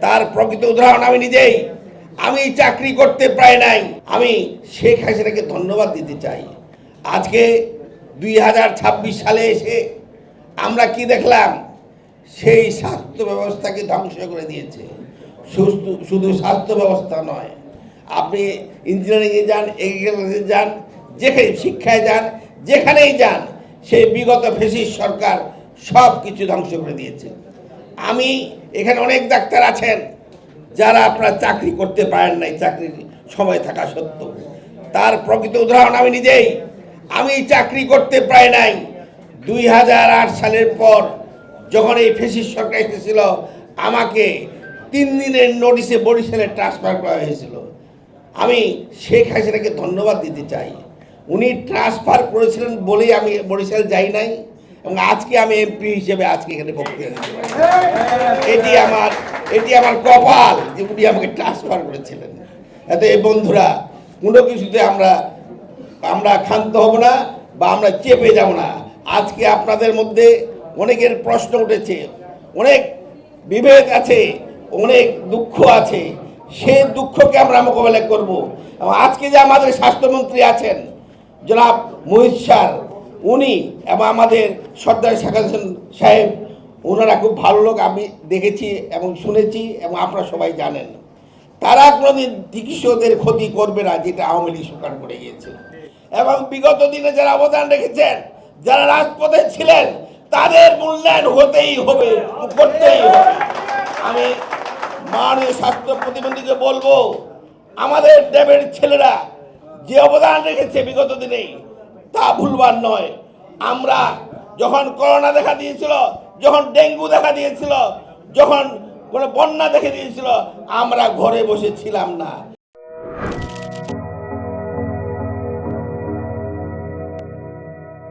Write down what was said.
তার প্রকৃত উদাহরণ আমি নিজেই। আমি চাকরি করতে প্রায় নাই। আমি শেখ হাসিনাকে ধন্যবাদ দিতে চাই। আজকে 2026 সালে এসে আমরা কি দেখলাম? সেই স্বাস্থ্য ব্যবস্থাকে ধ্বংস করে দিয়েছে। শুধু স্বাস্থ্য ব্যবস্থা নয়, আপনি ইঞ্জিনিয়ারিংয়ে যান, এগ্রিকালচারে যান, যেখানে শিক্ষায় যান, যেখানেই যান, সেই বিগত ফ্যাসিস্ট সরকার সব কিছু ধ্বংস করে দিয়েছে। আমি এখানে অনেক ডাক্তার আছেন যারা আপনারা চাকরি করতে পারেন নাই, চাকরির সময় থাকা সত্ত্বেও। তার প্রকৃত উদাহরণ আমি নিজেই। আমি চাকরি করতে প্রায় নাই। 2008 সালের পর যখন এই ফ্যাসিস্ট সরকার এসেছিল, আমাকে 3 দিনের নোটিশে বরিশালে ট্রান্সফার করা হয়েছিল। আমি শেখ হাসিনাকে ধন্যবাদ দিতে চাই। উনি ট্রান্সফার করেছিলেন বলেই আমি বরিশাল যাই নাই, এবং আজকে আমি এমপি হিসেবে আজকে এখানে বক্তৃতা দিতে পারি। এটি আমার কপাল যে উনি আমাকে ট্রান্সফার করেছিলেন। এত এই বন্ধুরা, কোনো কিছুতে আমরা ক্ষান্ত হব না বা আমরা চেপে যাব না। আজকে আপনাদের মধ্যে অনেকের প্রশ্ন উঠেছে, অনেক বিভেদ আছে, অনেক দুঃখ আছে। সেই দুঃখকে আমরা মোকাবেলা করব। এবং আজকে যে আমাদের স্বাস্থ্যমন্ত্রী আছেন জনাব মোহিত স্যার, উনি এবং আমাদের সর্দার শাখাত হোসেন সাহেব, ওনারা খুব ভালো লোক। আমি দেখেছি এবং শুনেছি, এবং আপনারা সবাই জানেন তারা কোনোদিন চিকিৎসকদের ক্ষতি করবে না, যেটা আওয়ামী লীগ সরকার করে গিয়েছে। এবং বিগত দিনে যারা অবদান রেখেছেন, যারা রাজপথে ছিলেন, তাদের মূল্যায়ন হতেই হবে, করতেই হবে। আমি মাননীয় স্বাস্থ্য প্রতিমন্ত্রীকে বলবো, আমাদের দেবের ছেলেরা যে অবদান রেখেছে বিগত দিনে, তা ভুলবার নয়। আমরা যখন করোনা দেখা দিয়েছিল, যখন ডেঙ্গু দেখা দিয়েছিল, যখন কোনো বন্যা দেখে দিয়েছিল, আমরা ঘরে বসে ছিলাম না।